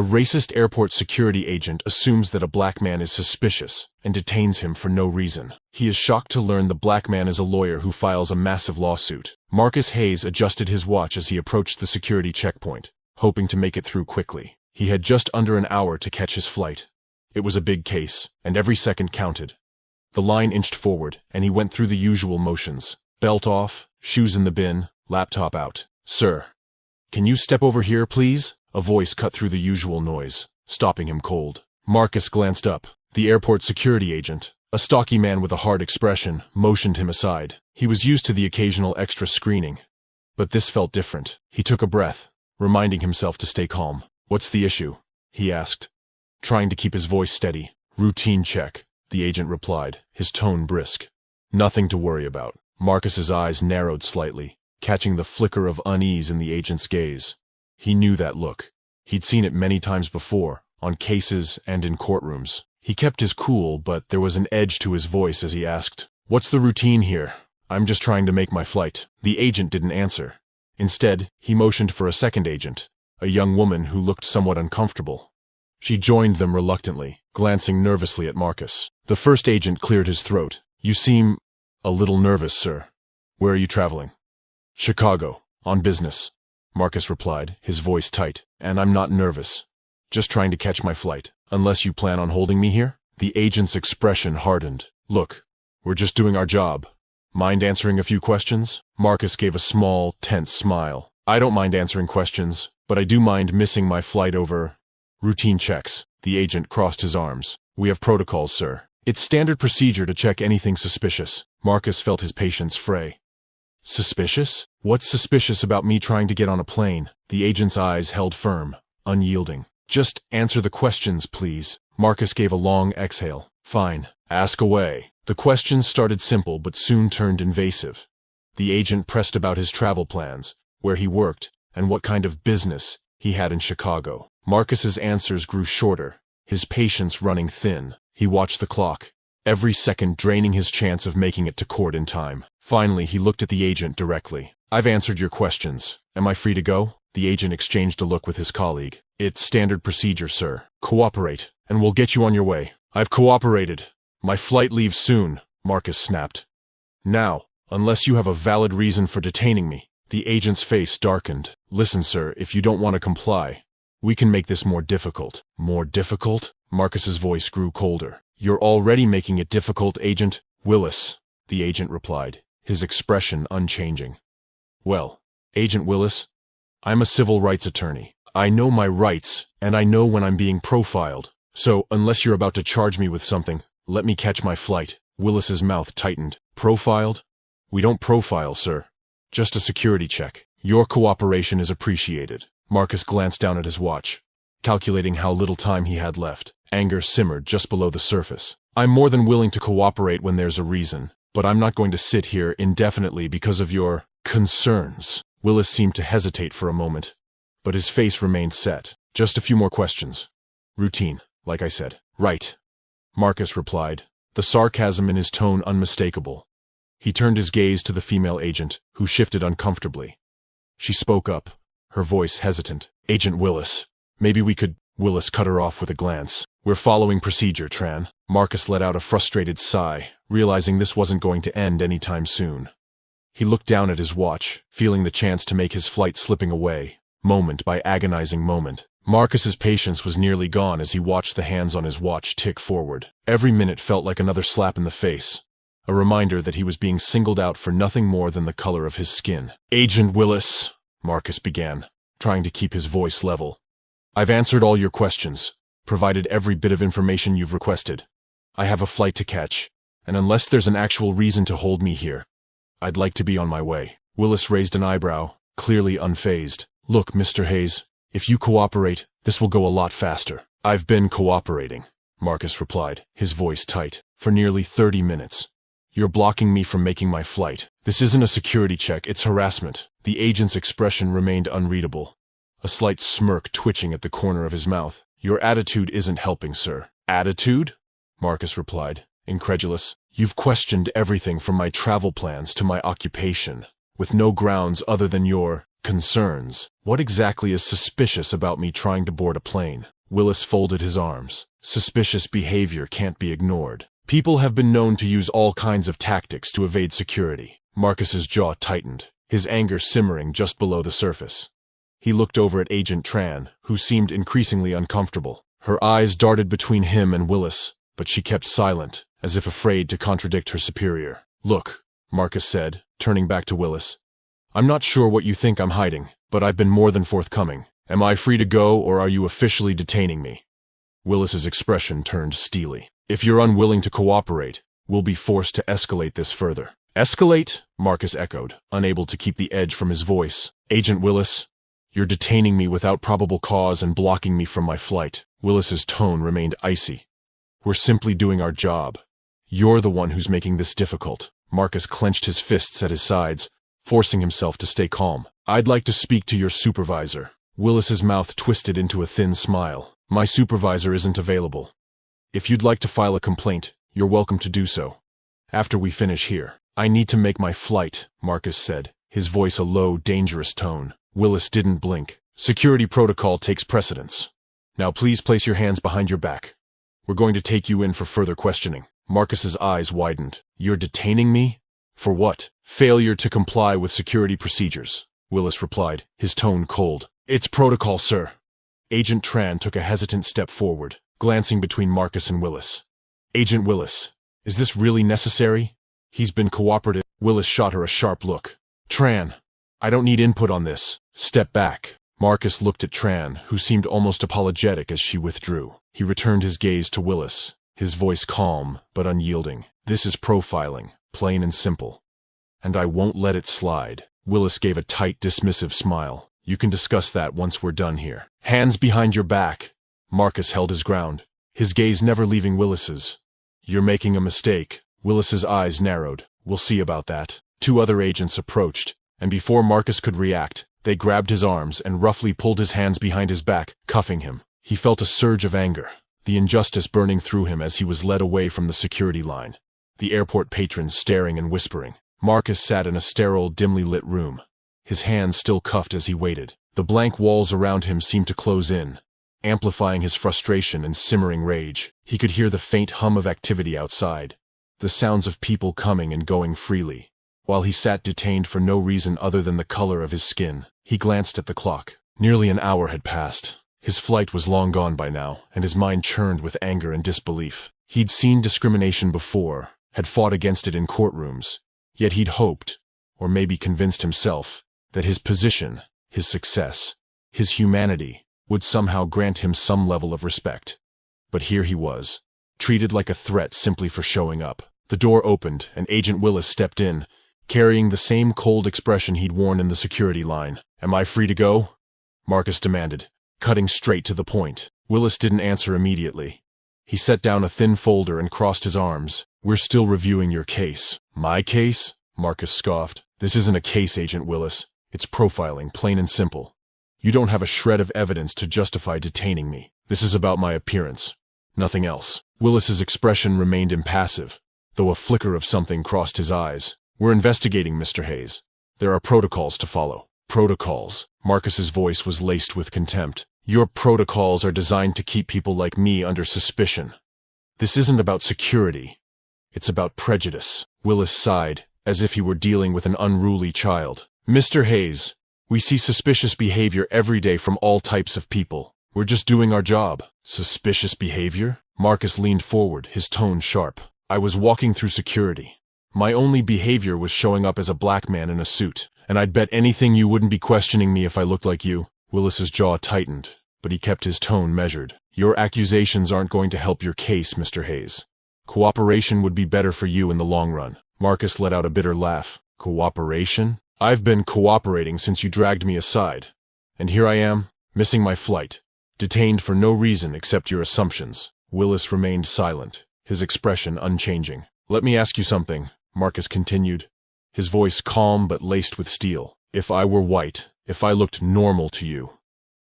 A racist airport security agent assumes that a black man is suspicious and detains him for no reason. He is shocked to learn the black man is a lawyer who files a massive lawsuit. Marcus Hayes adjusted his watch as he approached the security checkpoint, hoping to make it through quickly. He had just under an hour to catch his flight. It was a big case, and every second counted. The line inched forward, and he went through the usual motions. Belt off, shoes in the bin, laptop out. "Sir, can you step over here, please?" A voice cut through the usual noise, stopping him cold. Marcus glanced up. The airport security agent, a stocky man with a hard expression, motioned him aside. He was used to the occasional extra screening, but this felt different. He took a breath, reminding himself to stay calm. "What's the issue?" he asked, trying to keep his voice steady. "Routine check," the agent replied, his tone brisk. "Nothing to worry about." Marcus's eyes narrowed slightly, catching the flicker of unease in the agent's gaze. He knew that look. He'd seen it many times before, on cases and in courtrooms. He kept his cool, but there was an edge to his voice as he asked, "What's the routine here? I'm just trying to make my flight." The agent didn't answer. Instead, he motioned for a second agent, a young woman who looked somewhat uncomfortable. She joined them reluctantly, glancing nervously at Marcus. The first agent cleared his throat. "You seem a little nervous, sir. Where are you traveling?" "Chicago, on business," Marcus replied, his voice tight. "And I'm not nervous. Just trying to catch my flight. Unless you plan on holding me here?" The agent's expression hardened. "Look, we're just doing our job. Mind answering a few questions?" Marcus gave a small, tense smile. "I don't mind answering questions, but I do mind missing my flight over routine checks." The agent crossed his arms. "We have protocols, sir. It's standard procedure to check anything suspicious." Marcus felt his patience fray. "Suspicious? What's suspicious about me trying to get on a plane?" The agent's eyes held firm, unyielding. "Just answer the questions, please." Marcus gave a long exhale. "Fine. Ask away." The questions started simple but soon turned invasive. The agent pressed about his travel plans, where he worked, and what kind of business he had in Chicago. Marcus's answers grew shorter, his patience running thin. He watched the clock, every second draining his chance of making it to court in time. Finally, he looked at the agent directly. "I've answered your questions. Am I free to go?" The agent exchanged a look with his colleague. "It's standard procedure, sir. Cooperate, and we'll get you on your way." "I've cooperated. My flight leaves soon," Marcus snapped. "Now, unless you have a valid reason for detaining me." The agent's face darkened. "Listen, sir, if you don't want to comply, we can make this more difficult." "More difficult?" Marcus's voice grew colder. "You're already making it difficult, Agent Willis," the agent replied, his expression unchanging. "Well, Agent Willis, I'm a civil rights attorney. I know my rights, and I know when I'm being profiled. So, unless you're about to charge me with something, let me catch my flight." Willis's mouth tightened. "Profiled? We don't profile, sir. Just a security check. Your cooperation is appreciated." Marcus glanced down at his watch, calculating how little time he had left. Anger simmered just below the surface. "I'm more than willing to cooperate when there's a reason, but I'm not going to sit here indefinitely because of your concerns." Willis seemed to hesitate for a moment, but his face remained set. "Just a few more questions. Routine, like I said." "Right," Marcus replied, the sarcasm in his tone unmistakable. He turned his gaze to the female agent, who shifted uncomfortably. She spoke up, her voice hesitant. "Agent Willis, maybe we could—" Willis cut her off with a glance. "We're following procedure, Tran." Marcus let out a frustrated sigh, realizing this wasn't going to end anytime soon. He looked down at his watch, feeling the chance to make his flight slipping away, moment by agonizing moment. Marcus's patience was nearly gone as he watched the hands on his watch tick forward. Every minute felt like another slap in the face, a reminder that he was being singled out for nothing more than the color of his skin. "Agent Willis," Marcus began, trying to keep his voice level. "I've answered all your questions, provided every bit of information you've requested. I have a flight to catch, and unless there's an actual reason to hold me here, I'd like to be on my way." Willis raised an eyebrow, clearly unfazed. "Look, Mr. Hayes, if you cooperate, this will go a lot faster." "I've been cooperating," Marcus replied, his voice tight, "for nearly 30 minutes. You're blocking me from making my flight. This isn't a security check, it's harassment." The agent's expression remained unreadable, a slight smirk twitching at the corner of his mouth. "Your attitude isn't helping, sir." "Attitude?" Marcus replied, incredulous. "You've questioned everything from my travel plans to my occupation, with no grounds other than your Concerns. What exactly is suspicious about me trying to board a plane? Willis folded his arms. Suspicious behavior can't be ignored. People have been known to use all kinds of tactics to evade security. Marcus's jaw tightened, his anger simmering just below the surface. He looked over at Agent Tran, who seemed increasingly uncomfortable. Her eyes darted between him and Willis, but she kept silent, as if afraid to contradict her superior. "Look," Marcus said, turning back to Willis. "I'm not sure what you think I'm hiding, but I've been more than forthcoming. Am I free to go, or are you officially detaining me?" Willis's expression turned steely. "If you're unwilling to cooperate, we'll be forced to escalate this further." "Escalate?" Marcus echoed, unable to keep the edge from his voice. "Agent Willis, you're detaining me without probable cause and blocking me from my flight." Willis's tone remained icy. "We're simply doing our job. You're the one who's making this difficult." Marcus clenched his fists at his sides, forcing himself to stay calm. "I'd like to speak to your supervisor." Willis's mouth twisted into a thin smile. "My supervisor isn't available. If you'd like to file a complaint, you're welcome to do so. After we finish here." "I need to make my flight," Marcus said, his voice a low, dangerous tone. Willis didn't blink. "Security protocol takes precedence. Now please place your hands behind your back. We're going to take you in for further questioning." Marcus's eyes widened. "You're detaining me? For what?" "Failure to comply with security procedures," Willis replied, his tone cold. "It's protocol, sir." Agent Tran took a hesitant step forward, glancing between Marcus and Willis. "Agent Willis, is this really necessary? He's been cooperative." Willis shot her a sharp look. "Tran, I don't need input on this. Step back." Marcus looked at Tran, who seemed almost apologetic as she withdrew. He returned his gaze to Willis, his voice calm but unyielding. "This is profiling, plain and simple. And I won't let it slide." Willis gave a tight, dismissive smile. "You can discuss that once we're done here." "Hands behind your back." Marcus held his ground, his gaze never leaving Willis's. "You're making a mistake." Willis's eyes narrowed. "We'll see about that." Two other agents approached, and before Marcus could react, they grabbed his arms and roughly pulled his hands behind his back, cuffing him. He felt a surge of anger, the injustice burning through him as he was led away from the security line, the airport patrons staring and whispering. Marcus sat in a sterile, dimly lit room, his hands still cuffed as he waited. The blank walls around him seemed to close in, amplifying his frustration and simmering rage. He could hear the faint hum of activity outside, the sounds of people coming and going freely. While he sat detained for no reason other than the color of his skin, he glanced at the clock. Nearly an hour had passed. His flight was long gone by now, and his mind churned with anger and disbelief. He'd seen discrimination before, had fought against it in courtrooms, yet he'd hoped, or maybe convinced himself, that his position, his success, his humanity, would somehow grant him some level of respect. But here he was, treated like a threat simply for showing up. The door opened, and Agent Willis stepped in, carrying the same cold expression he'd worn in the security line. "Am I free to go?" Marcus demanded, cutting straight to the point. Willis didn't answer immediately. He set down a thin folder and crossed his arms. "We're still reviewing your case." "My case?" Marcus scoffed. "This isn't a case, Agent Willis. It's profiling, plain and simple. You don't have a shred of evidence to justify detaining me. This is about my appearance. Nothing else." Willis's expression remained impassive, though a flicker of something crossed his eyes. "We're investigating, Mr. Hayes. There are protocols to follow." "Protocols?" Marcus's voice was laced with contempt. "Your protocols are designed to keep people like me under suspicion. This isn't about security. It's about prejudice." Willis sighed, as if he were dealing with an unruly child. "Mr. Hayes, we see suspicious behavior every day from all types of people. We're just doing our job." "Suspicious behavior?" Marcus leaned forward, his tone sharp. "I was walking through security. My only behavior was showing up as a black man in a suit, and I'd bet anything you wouldn't be questioning me if I looked like you." Willis's jaw tightened, but he kept his tone measured. "Your accusations aren't going to help your case, Mr. Hayes. Cooperation would be better for you in the long run." Marcus let out a bitter laugh. "Cooperation? I've been cooperating since you dragged me aside. And here I am, missing my flight, detained for no reason except your assumptions." Willis remained silent, his expression unchanging. "Let me ask you something," Marcus continued, his voice calm but laced with steel. "If I were white, if I looked normal to you,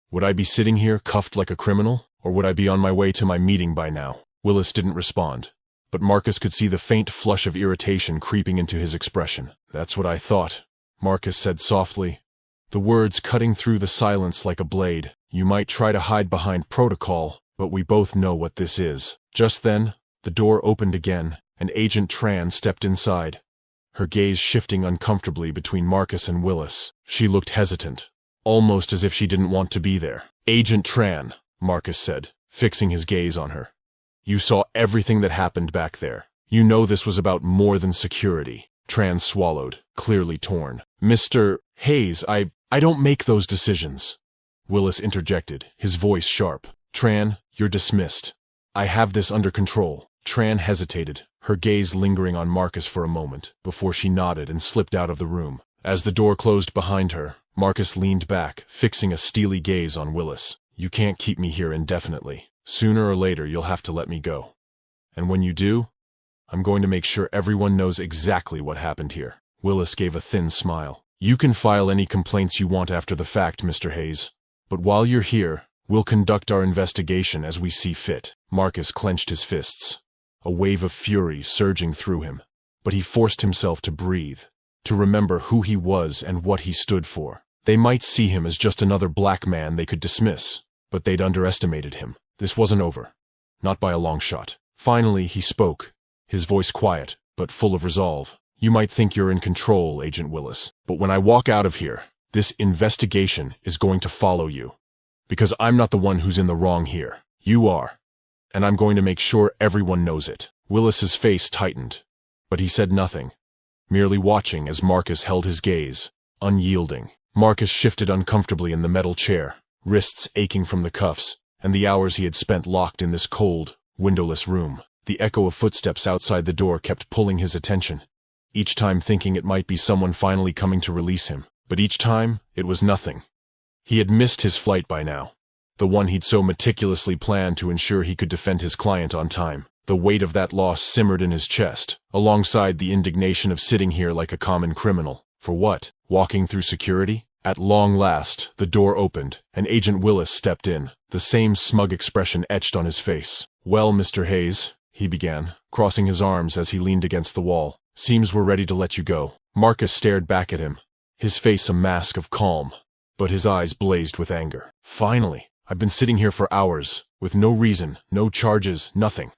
would I be sitting here cuffed like a criminal, or would I be on my way to my meeting by now?" Willis didn't respond, but Marcus could see the faint flush of irritation creeping into his expression. "That's what I thought," Marcus said softly. the words cutting through the silence like a blade. "You might try to hide behind protocol, but we both know what this is." Just then, the door opened again, and Agent Tran stepped inside, her gaze shifting uncomfortably between Marcus and Willis. She looked hesitant, almost as if she didn't want to be there. "Agent Tran," Marcus said, fixing his gaze on her. "You saw everything that happened back there. You know this was about more than security." Tran swallowed, clearly torn. "Mr. Hayes, I don't make those decisions," Willis interjected, his voice sharp. "Tran, you're dismissed. I have this under control." Tran hesitated, her gaze lingering on Marcus for a moment, before she nodded and slipped out of the room. As the door closed behind her, Marcus leaned back, fixing a steely gaze on Willis. "You can't keep me here indefinitely. Sooner or later, you'll have to let me go. And when you do, I'm going to make sure everyone knows exactly what happened here." Willis gave a thin smile. "You can file any complaints you want after the fact, Mr. Hayes. But while you're here, we'll conduct our investigation as we see fit." Marcus clenched his fists, a wave of fury surging through him. But he forced himself to breathe, to remember who he was and what he stood for. They might see him as just another black man they could dismiss, but they'd underestimated him. This wasn't over. Not by a long shot. Finally, he spoke, his voice quiet, but full of resolve. "You might think you're in control, Agent Willis, but when I walk out of here, this investigation is going to follow you. Because I'm not the one who's in the wrong here. You are. And I'm going to make sure everyone knows it." Willis's face tightened, but he said nothing, merely watching as Marcus held his gaze, unyielding. Marcus shifted uncomfortably in the metal chair, wrists aching from the cuffs, and the hours he had spent locked in this cold, windowless room. The echo of footsteps outside the door kept pulling his attention, each time thinking it might be someone finally coming to release him. But each time, it was nothing. He had missed his flight by now, the one he'd so meticulously planned to ensure he could defend his client on time. The weight of that loss simmered in his chest, alongside the indignation of sitting here like a common criminal. For what? Walking through security? At long last, the door opened, and Agent Willis stepped in, the same smug expression etched on his face. "Well, Mr. Hayes," he began, crossing his arms as he leaned against the wall. "Seems we're ready to let you go." Marcus stared back at him, his face a mask of calm, but his eyes blazed with anger. "Finally! I've been sitting here for hours, with no reason, no charges, nothing.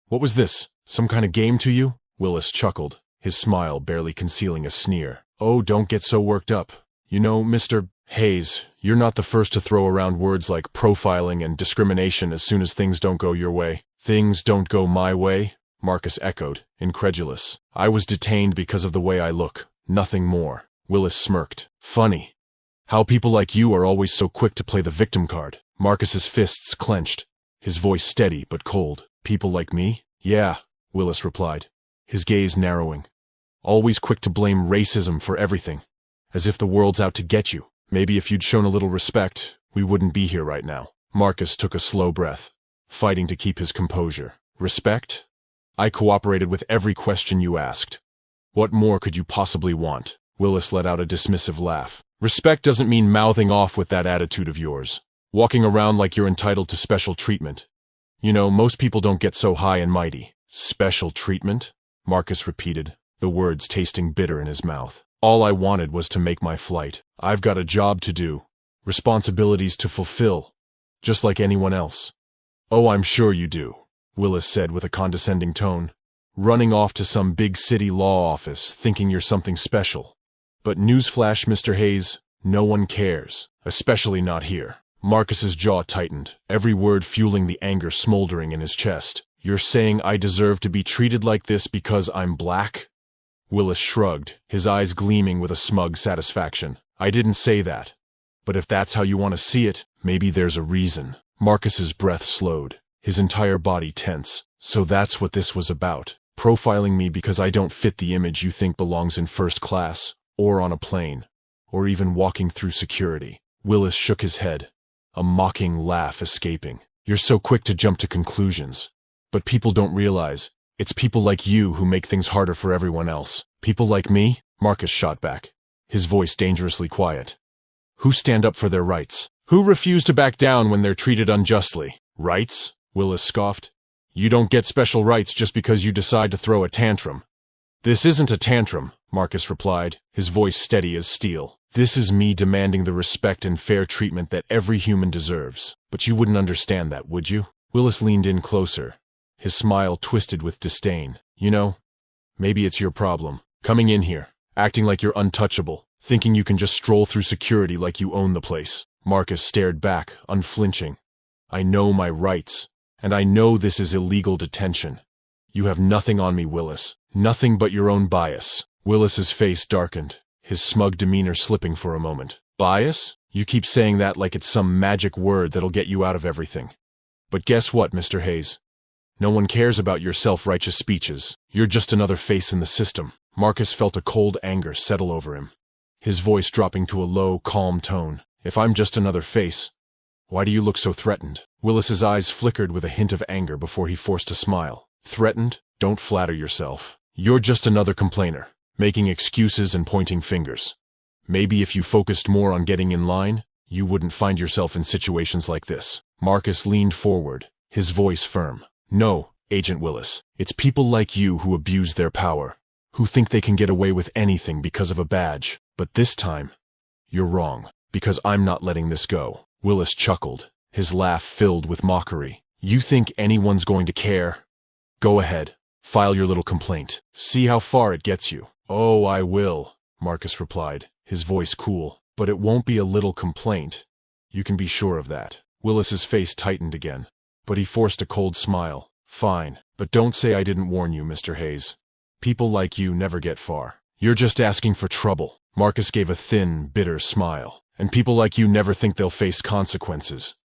What was this? Some kind of game to you?" Willis chuckled, his smile barely concealing a sneer. "Oh, don't get so worked up. You know, Mr. Hayes, you're not the first to throw around words like profiling and discrimination as soon as things don't go your way." "Things don't go my way?" Marcus echoed, incredulous. "I was detained because of the way I look, nothing more." Willis smirked. "Funny. How people like you are always so quick to play the victim card." Marcus's fists clenched, his voice steady but cold. "People like me?" "Yeah," Willis replied, his gaze narrowing. "Always quick to blame racism for everything, as if the world's out to get you. Maybe if you'd shown a little respect, we wouldn't be here right now." Marcus took a slow breath, fighting to keep his composure. "Respect? I cooperated with every question you asked. What more could you possibly want?" Willis let out a dismissive laugh. "Respect doesn't mean mouthing off with that attitude of yours, walking around like you're entitled to special treatment. You know, most people don't get so high and mighty." "Special treatment?" Marcus repeated, the words tasting bitter in his mouth. "All I wanted was to make my flight. I've got a job to do, responsibilities to fulfill, just like anyone else." "Oh, I'm sure you do," Willis said with a condescending tone. "Running off to some big city law office, thinking you're something special. But newsflash, Mr. Hayes, no one cares, especially not here." Marcus's jaw tightened, every word fueling the anger smoldering in his chest. "You're saying I deserve to be treated like this because I'm black?" Willis shrugged, his eyes gleaming with a smug satisfaction. "I didn't say that. But if that's how you want to see it, maybe there's a reason." Marcus's breath slowed, his entire body tense. "So that's what this was about. Profiling me because I don't fit the image you think belongs in first class, or on a plane, or even walking through security." Willis shook his head, a mocking laugh escaping. "You're so quick to jump to conclusions. But people don't realize, it's people like you who make things harder for everyone else." "People like me?" Marcus shot back, his voice dangerously quiet. "Who stand up for their rights? Who refuse to back down when they're treated unjustly?" "Rights?" Willis scoffed. "You don't get special rights just because you decide to throw a tantrum." "This isn't a tantrum," Marcus replied, his voice steady as steel. This is me demanding the respect and fair treatment that every human deserves. But you wouldn't understand that, would you? Willis leaned in closer, his smile twisted with disdain. You know, maybe it's your problem. Coming in here, acting like you're untouchable, thinking you can just stroll through security like you own the place. Marcus stared back, unflinching. I know my rights, and I know this is illegal detention. You have nothing on me, Willis. Nothing but your own bias. Willis's face darkened, his smug demeanor slipping for a moment. Bias? You keep saying that like it's some magic word that'll get you out of everything. But guess what, Mr. Hayes? No one cares about your self-righteous speeches. You're just another face in the system. Marcus felt a cold anger settle over him, his voice dropping to a low, calm tone. If I'm just another face, why do you look so threatened? Willis's eyes flickered with a hint of anger before he forced a smile. Threatened? Don't flatter yourself. You're just another complainer, making excuses and pointing fingers. Maybe if you focused more on getting in line, you wouldn't find yourself in situations like this. Marcus leaned forward, his voice firm. No, Agent Willis, it's people like you who abuse their power, who think they can get away with anything because of a badge. But this time, you're wrong, because I'm not letting this go. Willis chuckled, his laugh filled with mockery. You think anyone's going to care? Go ahead, file your little complaint. See how far it gets you. Oh, I will, Marcus replied, his voice cool. But it won't be a little complaint. You can be sure of that. Willis's face tightened again, but he forced a cold smile. Fine, but don't say I didn't warn you, Mr. Hayes. People like you never get far. You're just asking for trouble. Marcus gave a thin, bitter smile. And people like you never think they'll face consequences.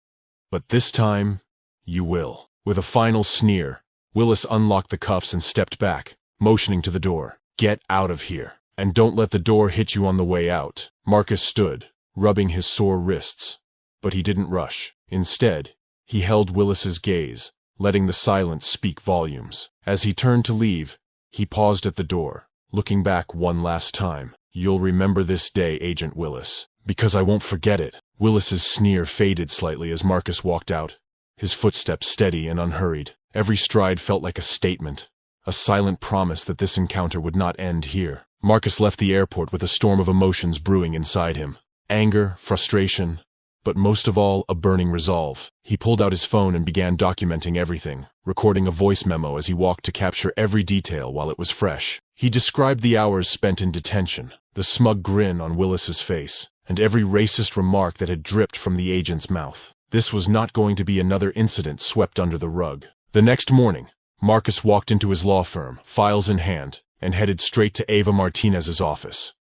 But this time, you will. With a final sneer, Willis unlocked the cuffs and stepped back, motioning to the door. Get out of here. And don't let the door hit you on the way out. Marcus stood, rubbing his sore wrists. But he didn't rush. Instead, he held Willis's gaze, letting the silence speak volumes. As he turned to leave, he paused at the door, looking back one last time. You'll remember this day, Agent Willis, because I won't forget it. Willis's sneer faded slightly as Marcus walked out, his footsteps steady and unhurried. Every stride felt like a statement, a silent promise that this encounter would not end here. Marcus left the airport with a storm of emotions brewing inside him. Anger, frustration, but most of all, a burning resolve. He pulled out his phone and began documenting everything, recording a voice memo as he walked to capture every detail while it was fresh. He described the hours spent in detention, the smug grin on Willis's face, and every racist remark that had dripped from the agent's mouth. This was not going to be another incident swept under the rug. The next morning, Marcus walked into his law firm, files in hand, and headed straight to Ava Martinez's office.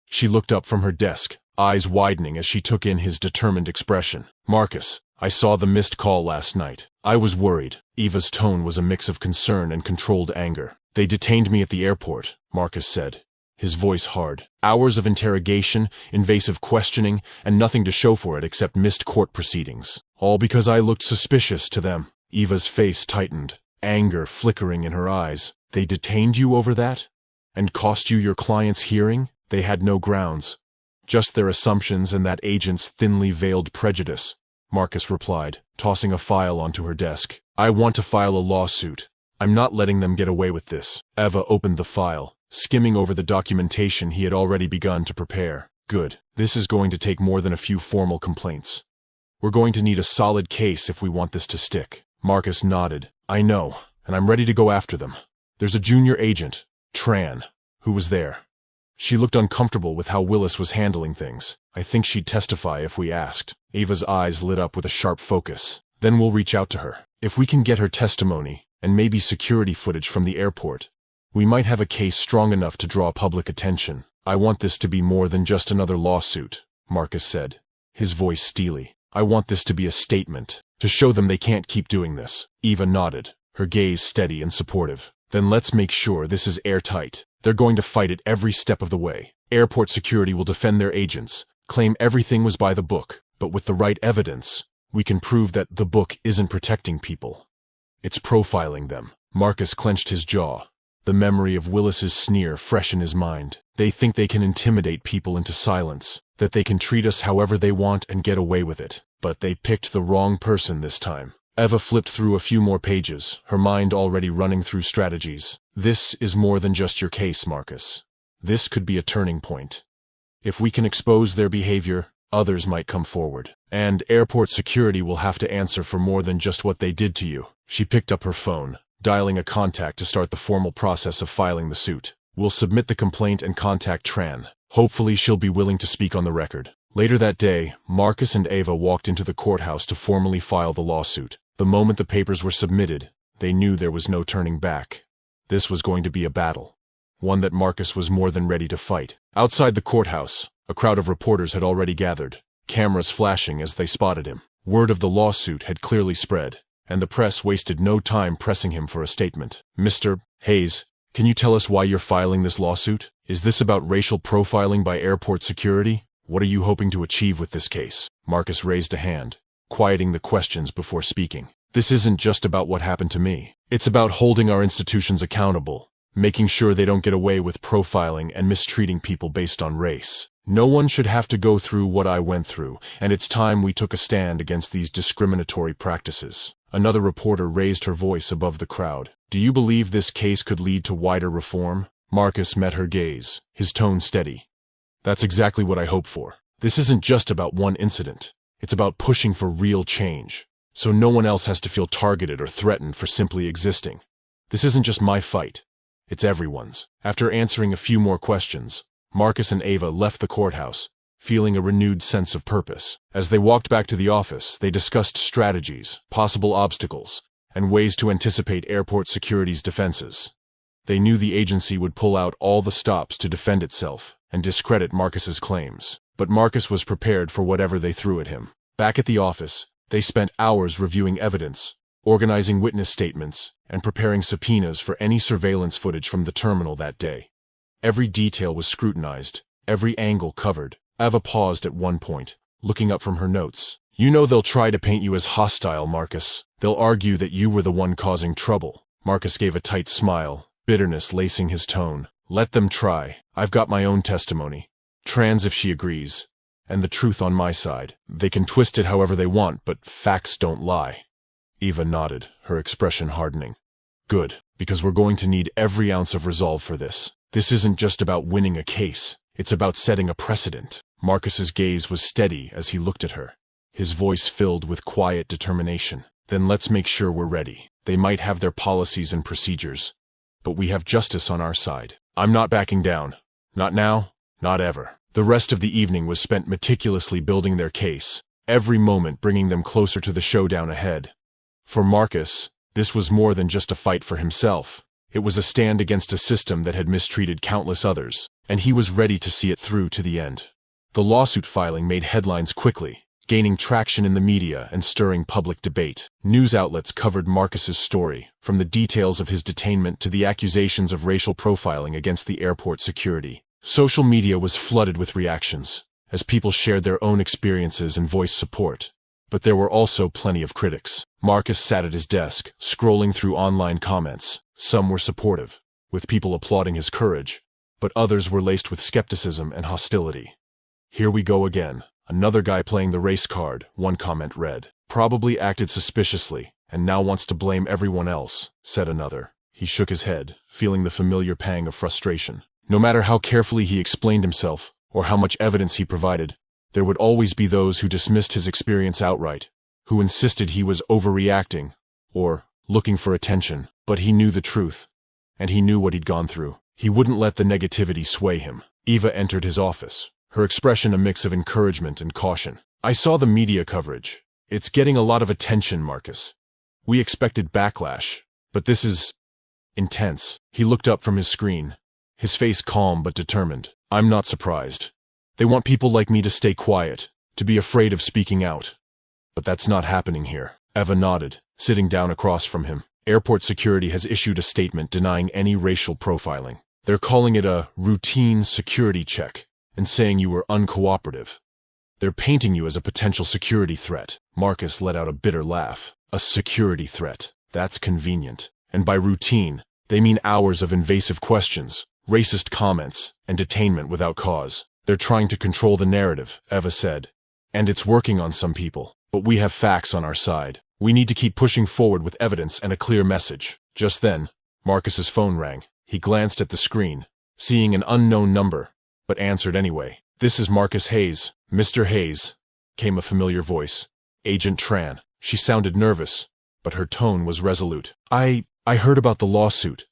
She looked up from her desk, eyes widening as she took in his determined expression. Marcus, I saw the missed call last night. I was worried. Eva's tone was a mix of concern and controlled anger. They detained me at the airport, Marcus said, his voice hard. Hours of interrogation, invasive questioning, and nothing to show for it except missed court proceedings. All because I looked suspicious to them. Eva's face tightened, anger flickering in her eyes. They detained you over that? And cost you your client's hearing? They had no grounds. Just their assumptions and that agent's thinly veiled prejudice, Marcus replied, tossing a file onto her desk. I want to file a lawsuit. I'm not letting them get away with this. Eva opened the file, skimming over the documentation he had already begun to prepare. Good. This is going to take more than a few formal complaints. We're going to need a solid case if we want this to stick. Marcus nodded. I know, and I'm ready to go after them. There's a junior agent, Tran, who was there. She looked uncomfortable with how Willis was handling things. I think she'd testify if we asked. Ava's eyes lit up with a sharp focus. Then we'll reach out to her. If we can get her testimony, and maybe security footage from the airport, we might have a case strong enough to draw public attention. I want this to be more than just another lawsuit, Marcus said, his voice steely. I want this to be a statement, to show them they can't keep doing this. Eva nodded, her gaze steady and supportive. Then let's make sure this is airtight. They're going to fight it every step of the way. Airport security will defend their agents, claim everything was by the book, but with the right evidence, we can prove that the book isn't protecting people. It's profiling them. Marcus clenched his jaw, the memory of Willis's sneer fresh in his mind. They think they can intimidate people into silence, that they can treat us however they want and get away with it. But they picked the wrong person this time. Eva flipped through a few more pages, her mind already running through strategies. This is more than just your case, Marcus. This could be a turning point. If we can expose their behavior, others might come forward. And airport security will have to answer for more than just what they did to you. She picked up her phone, dialing a contact to start the formal process of filing the suit. We'll submit the complaint and contact Tran. Hopefully she'll be willing to speak on the record. Later that day, Marcus and Ava walked into the courthouse to formally file the lawsuit. The moment the papers were submitted, they knew there was no turning back. This was going to be a battle, one that Marcus was more than ready to fight. Outside the courthouse, a crowd of reporters had already gathered, cameras flashing as they spotted him. Word of the lawsuit had clearly spread, and the press wasted no time pressing him for a statement. Mr. Hayes, can you tell us why you're filing this lawsuit? Is this about racial profiling by airport security? What are you hoping to achieve with this case? Marcus raised a hand, quieting the questions before speaking. This isn't just about what happened to me. It's about holding our institutions accountable, making sure they don't get away with profiling and mistreating people based on race. No one should have to go through what I went through, and it's time we took a stand against these discriminatory practices. Another reporter raised her voice above the crowd. Do you believe this case could lead to wider reform? Marcus met her gaze, his tone steady. That's exactly what I hope for. This isn't just about one incident. It's about pushing for real change, so no one else has to feel targeted or threatened for simply existing. This isn't just my fight. It's everyone's. After answering a few more questions, Marcus and Ava left the courthouse, feeling a renewed sense of purpose. As they walked back to the office, they discussed strategies, possible obstacles, and ways to anticipate airport security's defenses. They knew the agency would pull out all the stops to defend itself and discredit Marcus's claims. But Marcus was prepared for whatever they threw at him. Back at the office, they spent hours reviewing evidence, organizing witness statements, and preparing subpoenas for any surveillance footage from the terminal that day. Every detail was scrutinized, every angle covered. Ava paused at one point, looking up from her notes. You know they'll try to paint you as hostile, Marcus. They'll argue that you were the one causing trouble. Marcus gave a tight smile, bitterness lacing his tone. Let them try. I've got my own testimony. Trans if she agrees. And the truth on my side. They can twist it however they want, but facts don't lie. Eva nodded, her expression hardening. Good, because we're going to need every ounce of resolve for this. This isn't just about winning a case. It's about setting a precedent. Marcus's gaze was steady as he looked at her, his voice filled with quiet determination. Then let's make sure we're ready. They might have their policies and procedures, but we have justice on our side. I'm not backing down. Not now, not ever. The rest of the evening was spent meticulously building their case, every moment bringing them closer to the showdown ahead. For Marcus, this was more than just a fight for himself. It was a stand against a system that had mistreated countless others, and he was ready to see it through to the end. The lawsuit filing made headlines quickly, gaining traction in the media and stirring public debate. News outlets covered Marcus's story, from the details of his detainment to the accusations of racial profiling against the airport security. Social media was flooded with reactions, as people shared their own experiences and voiced support. But there were also plenty of critics. Marcus sat at his desk, scrolling through online comments. Some were supportive, with people applauding his courage, but others were laced with skepticism and hostility. Here we go again. Another guy playing the race card, one comment read. Probably acted suspiciously, and now wants to blame everyone else, said another. He shook his head, feeling the familiar pang of frustration. No matter how carefully he explained himself, or how much evidence he provided, there would always be those who dismissed his experience outright, who insisted he was overreacting, or looking for attention. But he knew the truth, and he knew what he'd gone through. He wouldn't let the negativity sway him. Eva entered his office, her expression a mix of encouragement and caution. I saw the media coverage. It's getting a lot of attention, Marcus. We expected backlash, but this is intense. He looked up from his screen, his face calm but determined. I'm not surprised. They want people like me to stay quiet, to be afraid of speaking out. But that's not happening here. Eva nodded, sitting down across from him. Airport security has issued a statement denying any racial profiling. They're calling it a routine security check and saying you were uncooperative. They're painting you as a potential security threat. Marcus let out a bitter laugh. A security threat. That's convenient. And by routine, they mean hours of invasive questions, racist comments, and detainment without cause. They're trying to control the narrative, Eva said. And it's working on some people. But we have facts on our side. We need to keep pushing forward with evidence and a clear message. Just then, Marcus's phone rang. He glanced at the screen, seeing an unknown number, but answered anyway. "This is Marcus Hayes. Mr. Hayes," came a familiar voice. "Agent Tran." She sounded nervous, but her tone was resolute. I heard about the lawsuit,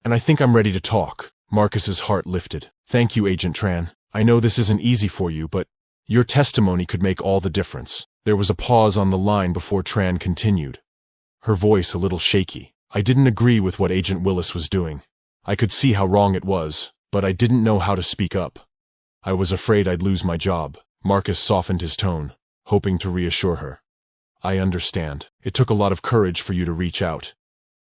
and I think I'm ready to talk." Marcus's heart lifted. "Thank you, Agent Tran. I know this isn't easy for you, but your testimony could make all the difference." There was a pause on the line before Tran continued, her voice a little shaky. "I didn't agree with what Agent Willis was doing. I could see how wrong it was, but I didn't know how to speak up. I was afraid I'd lose my job." Marcus softened his tone, hoping to reassure her. "I understand. It took a lot of courage for you to reach out.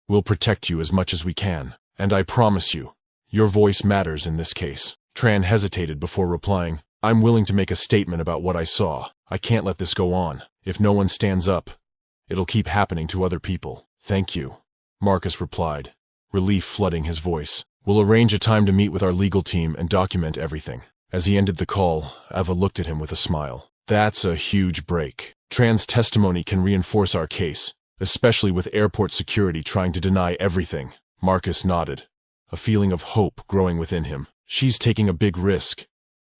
We'll protect you as much as we can, and I promise you, your voice matters in this case." Tran hesitated before replying, "I'm willing to make a statement about what I saw. I can't let this go on. If no one stands up, it'll keep happening to other people." "Thank you," Marcus replied, relief flooding his voice. "We'll arrange a time to meet with our legal team and document everything." As he ended the call, Eva looked at him with a smile. "That's a huge break. Tran's testimony can reinforce our case, especially with airport security trying to deny everything." Marcus nodded, a feeling of hope growing within him. She's taking a big risk,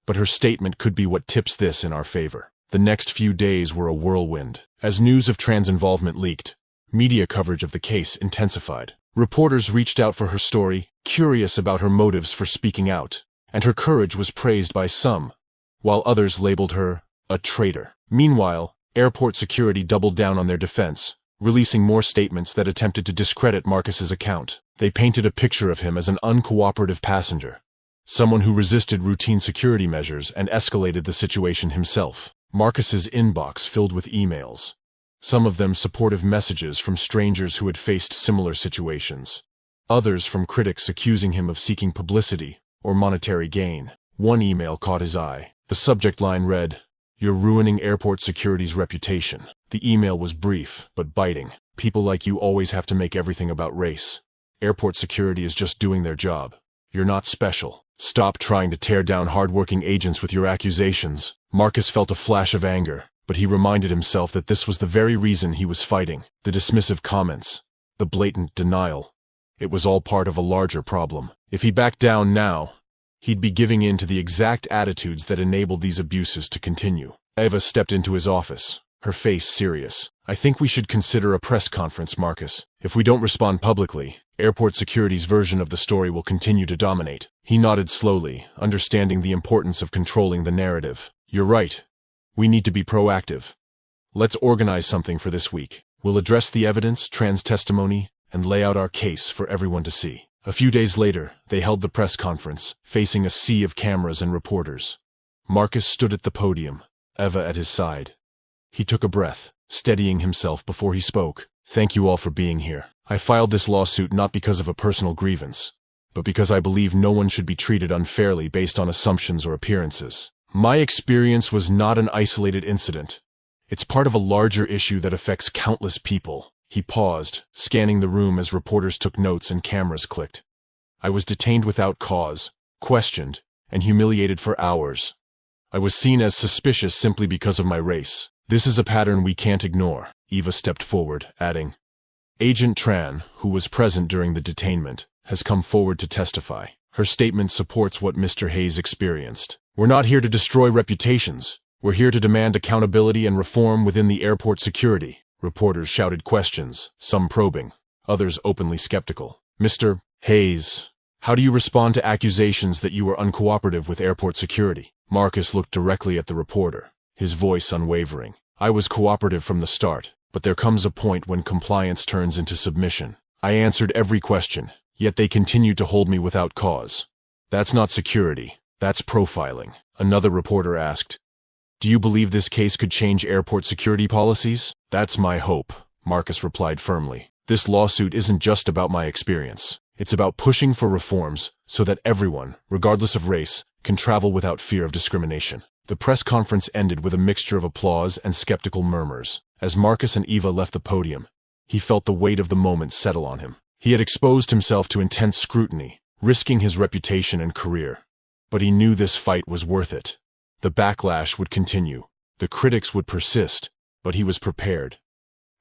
but her statement could be what tips this in our favor. The next few days were a whirlwind. As news of Tran's involvement leaked, media coverage of the case intensified. Reporters reached out for her story, curious about her motives for speaking out, and her courage was praised by some, while others labeled her a traitor. Meanwhile, airport security doubled down on their defense, releasing more statements that attempted to discredit Marcus's account. They painted a picture of him as an uncooperative passenger, someone who resisted routine security measures and escalated the situation himself. Marcus's inbox filled with emails, some of them supportive messages from strangers who had faced similar situations, others from critics accusing him of seeking publicity or monetary gain. One email caught his eye. The subject line read, "You're ruining airport security's reputation." The email was brief, but biting. "People like you always have to make everything about race. Airport security is just doing their job. You're not special. Stop trying to tear down hardworking agents with your accusations." Marcus felt a flash of anger, but he reminded himself that this was the very reason he was fighting. The dismissive comments, the blatant denial. It was all part of a larger problem. If he backed down now, he'd be giving in to the exact attitudes that enabled these abuses to continue. Eva stepped into his office, her face serious. "I think we should consider a press conference, Marcus. If we don't respond publicly, airport security's version of the story will continue to dominate." He nodded slowly, understanding the importance of controlling the narrative. "You're right. We need to be proactive. Let's organize something for this week. We'll address the evidence, Tran's testimony, and lay out our case for everyone to see." A few days later, they held the press conference, facing a sea of cameras and reporters. Marcus stood at the podium, Eva at his side. He took a breath, steadying himself before he spoke. "Thank you all for being here. I filed this lawsuit not because of a personal grievance, but because I believe no one should be treated unfairly based on assumptions or appearances. My experience was not an isolated incident. It's part of a larger issue that affects countless people." He paused, scanning the room as reporters took notes and cameras clicked. "I was detained without cause, questioned, and humiliated for hours. I was seen as suspicious simply because of my race. This is a pattern we can't ignore." Eva stepped forward, adding, "Agent Tran, who was present during the detainment, has come forward to testify. Her statement supports what Mr. Hayes experienced. We're not here to destroy reputations. We're here to demand accountability and reform within the airport security." Reporters shouted questions, some probing, others openly skeptical. "Mr. Hayes, how do you respond to accusations that you were uncooperative with airport security?" Marcus looked directly at the reporter, his voice unwavering. "I was cooperative from the start, but there comes a point when compliance turns into submission. I answered every question, yet they continued to hold me without cause. That's not security, that's profiling." Another reporter asked, "Do you believe this case could change airport security policies?" "That's my hope," Marcus replied firmly. "This lawsuit isn't just about my experience. It's about pushing for reforms so that everyone, regardless of race, can travel without fear of discrimination." The press conference ended with a mixture of applause and skeptical murmurs. As Marcus and Eva left the podium, he felt the weight of the moment settle on him. He had exposed himself to intense scrutiny, risking his reputation and career. But he knew this fight was worth it. The backlash would continue. The critics would persist, but he was prepared.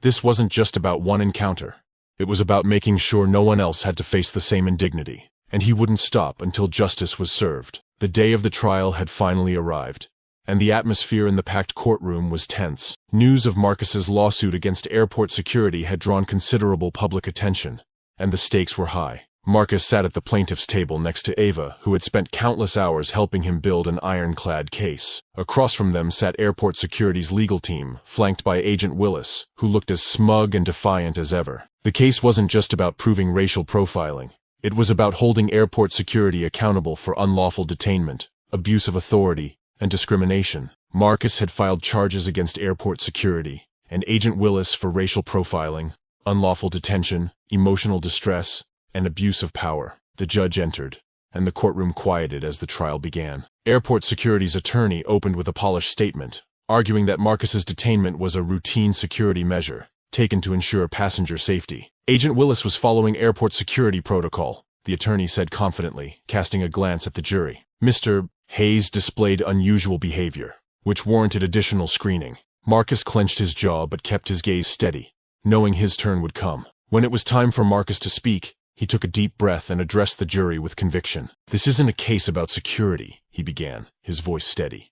This wasn't just about one encounter. It was about making sure no one else had to face the same indignity. and he wouldn't stop until justice was served. The day of the trial had finally arrived, and the atmosphere in the packed courtroom was tense. News of Marcus's lawsuit against airport security had drawn considerable public attention, and the stakes were high. Marcus sat at the plaintiff's table next to Ava, who had spent countless hours helping him build an ironclad case. Across from them sat airport security's legal team, flanked by Agent Willis, who looked as smug and defiant as ever. The case wasn't just about proving racial profiling. It was about holding airport security accountable for unlawful detainment, abuse of authority, and discrimination. Marcus had filed charges against airport security, and Agent Willis for racial profiling, unlawful detention, emotional distress, and abuse of power. The judge entered, and the courtroom quieted as the trial began. Airport security's attorney opened with a polished statement, arguing that Marcus's detainment was a routine security measure, taken to ensure passenger safety. Agent Willis was following airport security protocol, the attorney said confidently, casting a glance at the jury. Mr. Hayes displayed unusual behavior, which warranted additional screening. Marcus clenched his jaw but kept his gaze steady, knowing his turn would come. When it was time for Marcus to speak, he took a deep breath and addressed the jury with conviction. "This isn't a case about security," he began, his voice steady.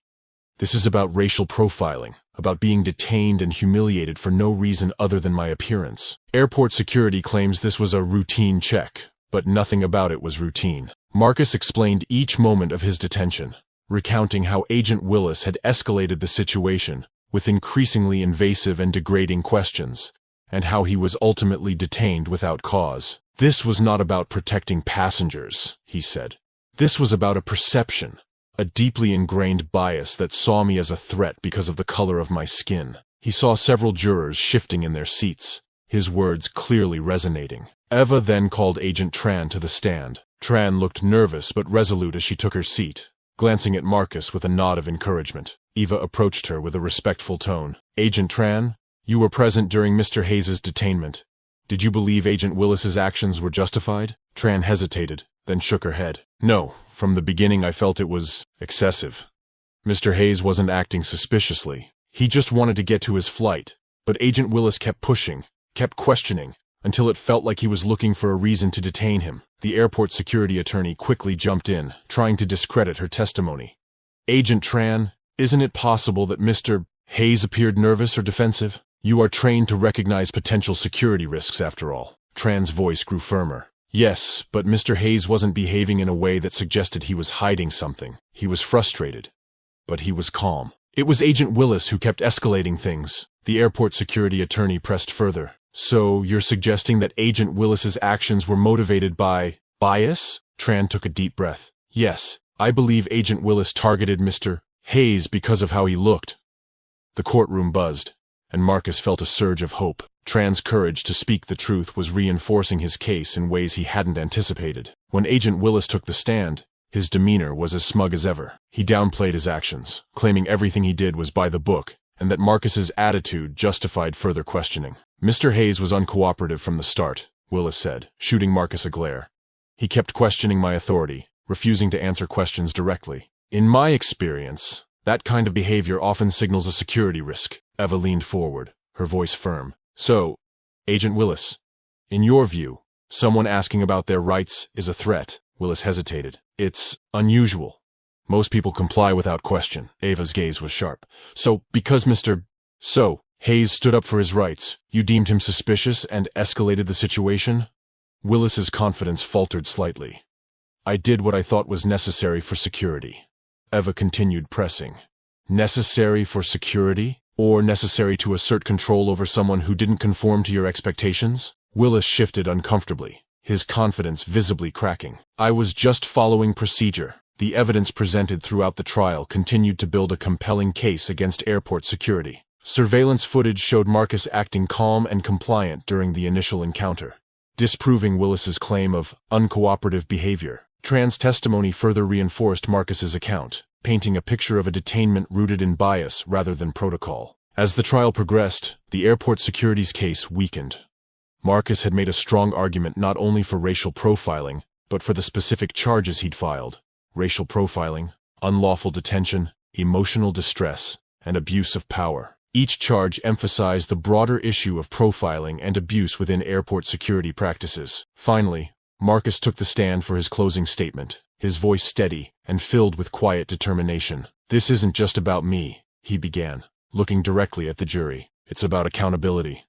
"This is about racial profiling, about being detained and humiliated for no reason other than my appearance. Airport security claims this was a routine check, but nothing about it was routine." Marcus explained each moment of his detention, recounting how Agent Willis had escalated the situation with increasingly invasive and degrading questions, and how he was ultimately detained without cause. "This was not about protecting passengers," he said. "This was about a perception, a deeply ingrained bias that saw me as a threat because of the color of my skin." He saw several jurors shifting in their seats, his words clearly resonating. Eva then called Agent Tran to the stand. Tran looked nervous but resolute as she took her seat, glancing at Marcus with a nod of encouragement. Eva approached her with a respectful tone. "Agent Tran, you were present during Mr. Hayes' detainment. Did you believe Agent Willis's actions were justified?" Tran hesitated, then shook her head. "No, from the beginning I felt it was excessive. Mr. Hayes wasn't acting suspiciously. He just wanted to get to his flight. But Agent Willis kept pushing, kept questioning, until it felt like he was looking for a reason to detain him." The airport security attorney quickly jumped in, trying to discredit her testimony. "Agent Tran, isn't it possible that Mr. Hayes appeared nervous or defensive? You are trained to recognize potential security risks after all." Tran's voice grew firmer. "Yes, but Mr. Hayes wasn't behaving in a way that suggested he was hiding something. He was frustrated, but he was calm. It was Agent Willis who kept escalating things." The airport security attorney pressed further. "So you're suggesting that Agent Willis's actions were motivated by bias?" Tran took a deep breath. "Yes, I believe Agent Willis targeted Mr. Hayes because of how he looked." The courtroom buzzed, and Marcus felt a surge of hope. Tran's courage to speak the truth was reinforcing his case in ways he hadn't anticipated. When Agent Willis took the stand, his demeanor was as smug as ever. He downplayed his actions, claiming everything he did was by the book, and that Marcus's attitude justified further questioning. "Mr. Hayes was uncooperative from the start," Willis said, shooting Marcus a glare. "He kept questioning my authority, refusing to answer questions directly. In my experience, that kind of behavior often signals a security risk." Eva leaned forward, her voice firm. "So, Agent Willis, in your view, someone asking about their rights is a threat?" Willis hesitated. "It's unusual. Most people comply without question." Eva's gaze was sharp. "So, because Mr. Hayes stood up for his rights, you deemed him suspicious and escalated the situation?" Willis's confidence faltered slightly. "I did what I thought was necessary for security." Eva continued pressing. "Necessary for security? Or necessary to assert control over someone who didn't conform to your expectations?" Willis shifted uncomfortably, his confidence visibly cracking. "I was just following procedure." The evidence presented throughout the trial continued to build a compelling case against airport security. Surveillance footage showed Marcus acting calm and compliant during the initial encounter, disproving Willis's claim of uncooperative behavior. Tran's testimony further reinforced Marcus's account, painting a picture of a detainment rooted in bias rather than protocol. As the trial progressed, the airport security's case weakened. Marcus had made a strong argument not only for racial profiling, but for the specific charges he'd filed: racial profiling, unlawful detention, emotional distress, and abuse of power. Each charge emphasized the broader issue of profiling and abuse within airport security practices. Finally, Marcus took the stand for his closing statement, his voice steady and filled with quiet determination. "This isn't just about me," he began, looking directly at the jury. "It's about accountability.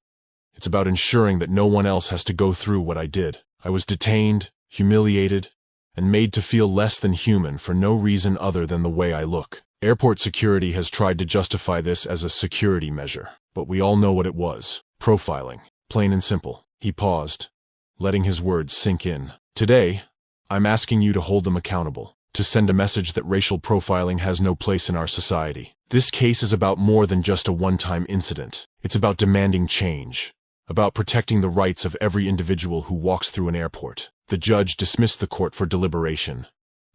It's about ensuring that no one else has to go through what I did. I was detained, humiliated, and made to feel less than human for no reason other than the way I look. Airport security has tried to justify this as a security measure, but we all know what it was. Profiling. Plain and simple." He paused, letting his words sink in. "Today, I'm asking you to hold them accountable, to send a message that racial profiling has no place in our society. This case is about more than just a one-time incident. It's about demanding change, about protecting the rights of every individual who walks through an airport." The judge dismissed the court for deliberation,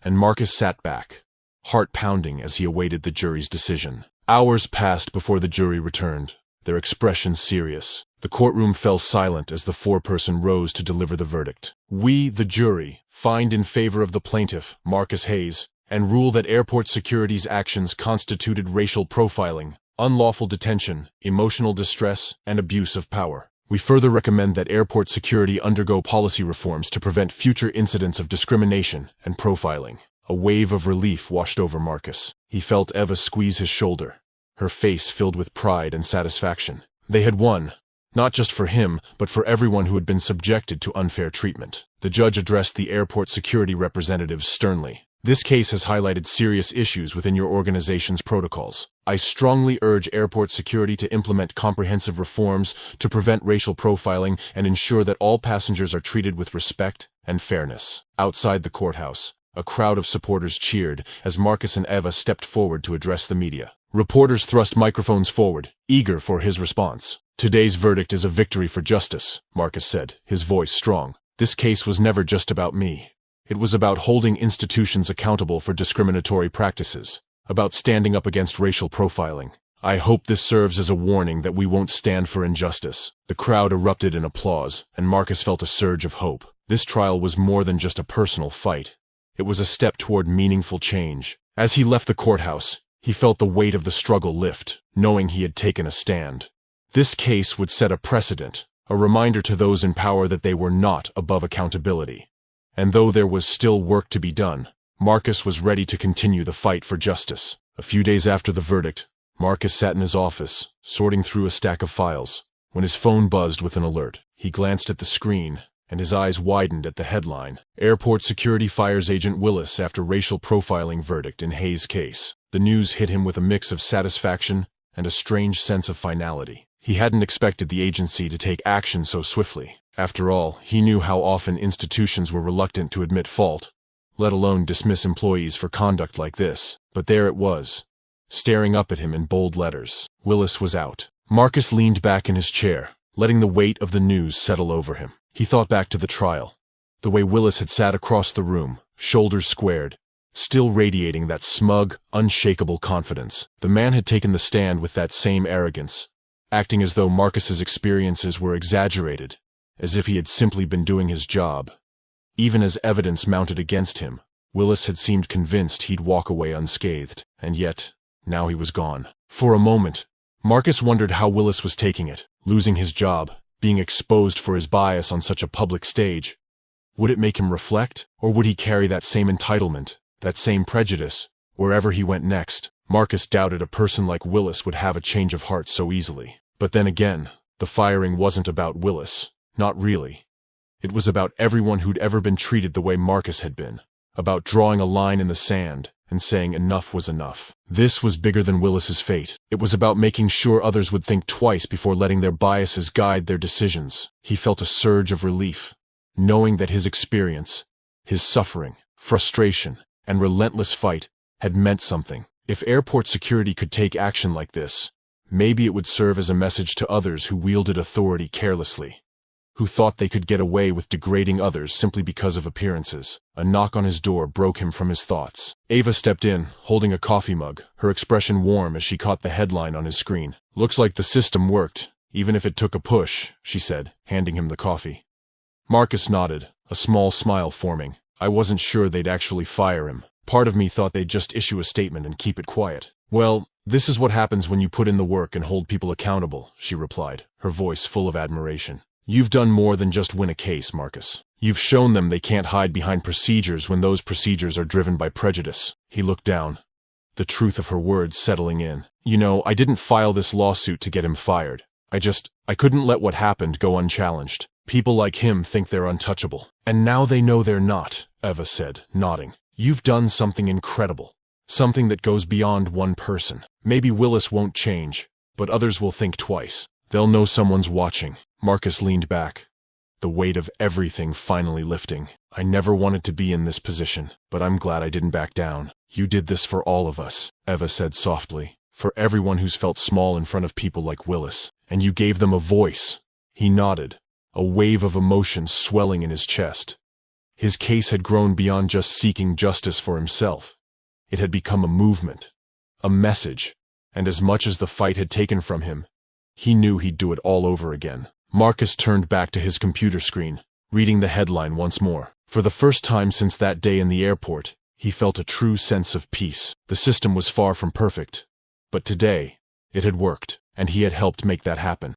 and Marcus sat back, heart pounding as he awaited the jury's decision. Hours passed before the jury returned, their expressions serious. The courtroom fell silent as the foreperson rose to deliver the verdict. "We, the jury, find in favor of the plaintiff, Marcus Hayes, and rule that airport security's actions constituted racial profiling, unlawful detention, emotional distress, and abuse of power. We further recommend that airport security undergo policy reforms to prevent future incidents of discrimination and profiling." A wave of relief washed over Marcus. He felt Eva squeeze his shoulder, her face filled with pride and satisfaction. They had won, not just for him, but for everyone who had been subjected to unfair treatment. The judge addressed the airport security representatives sternly. "This case has highlighted serious issues within your organization's protocols. I strongly urge airport security to implement comprehensive reforms to prevent racial profiling and ensure that all passengers are treated with respect and fairness." Outside the courthouse, a crowd of supporters cheered as Marcus and Eva stepped forward to address the media. Reporters thrust microphones forward, eager for his response. "Today's verdict is a victory for justice," Marcus said, his voice strong. "This case was never just about me. It was about holding institutions accountable for discriminatory practices, about standing up against racial profiling. I hope this serves as a warning that we won't stand for injustice." The crowd erupted in applause, and Marcus felt a surge of hope. This trial was more than just a personal fight. It was a step toward meaningful change. As he left the courthouse, he felt the weight of the struggle lift, knowing he had taken a stand. This case would set a precedent, a reminder to those in power that they were not above accountability. And though there was still work to be done, Marcus was ready to continue the fight for justice. A few days after the verdict, Marcus sat in his office, sorting through a stack of files, when his phone buzzed with an alert. He glanced at the screen, and his eyes widened at the headline. "Airport Security Fires Agent Willis After Racial Profiling Verdict in Hayes Case." The news hit him with a mix of satisfaction and a strange sense of finality. He hadn't expected the agency to take action so swiftly. After all, he knew how often institutions were reluctant to admit fault, let alone dismiss employees for conduct like this. But there it was, staring up at him in bold letters. Willis was out. Marcus leaned back in his chair, letting the weight of the news settle over him. He thought back to the trial, the way Willis had sat across the room, shoulders squared, still radiating that smug, unshakable confidence. The man had taken the stand with that same arrogance, acting as though Marcus's experiences were exaggerated, as if he had simply been doing his job. Even as evidence mounted against him, Willis had seemed convinced he'd walk away unscathed, and yet, now he was gone. For a moment, Marcus wondered how Willis was taking it, losing his job, being exposed for his bias on such a public stage. Would it make him reflect, or would he carry that same entitlement, that same prejudice, wherever he went next? Marcus doubted a person like Willis would have a change of heart so easily. But then again, the firing wasn't about Willis. Not really. It was about everyone who'd ever been treated the way Marcus had been, about drawing a line in the sand and saying enough was enough. This was bigger than Willis's fate. It was about making sure others would think twice before letting their biases guide their decisions. He felt a surge of relief, knowing that his experience, his suffering, frustration, and relentless fight had meant something. If airport security could take action like this, maybe it would serve as a message to others who wielded authority carelessly, who thought they could get away with degrading others simply because of appearances. A knock on his door broke him from his thoughts. Ava stepped in, holding a coffee mug, her expression warm as she caught the headline on his screen. "Looks like the system worked, even if it took a push," she said, handing him the coffee. Marcus nodded, a small smile forming. "I wasn't sure they'd actually fire him. Part of me thought they'd just issue a statement and keep it quiet." "Well, this is what happens when you put in the work and hold people accountable," she replied, her voice full of admiration. "You've done more than just win a case, Marcus. You've shown them they can't hide behind procedures when those procedures are driven by prejudice. He looked down, the truth of her words settling in. You know, I didn't file this lawsuit to get him fired. I couldn't let what happened go unchallenged. People like him think they're untouchable. And now they know they're not, Eva said, nodding. You've done something incredible. Something that goes beyond one person. Maybe Willis won't change, but others will think twice. They'll know someone's watching. Marcus leaned back, the weight of everything finally lifting. I never wanted to be in this position, but I'm glad I didn't back down. You did this for all of us, Eva said softly. For everyone who's felt small in front of people like Willis. And you gave them a voice. He nodded, a wave of emotion swelling in his chest. His case had grown beyond just seeking justice for himself. It had become a movement, a message, and as much as the fight had taken from him, he knew he'd do it all over again. Marcus turned back to his computer screen, reading the headline once more. For the first time since that day in the airport, he felt a true sense of peace. The system was far from perfect, but today, it had worked, and he had helped make that happen.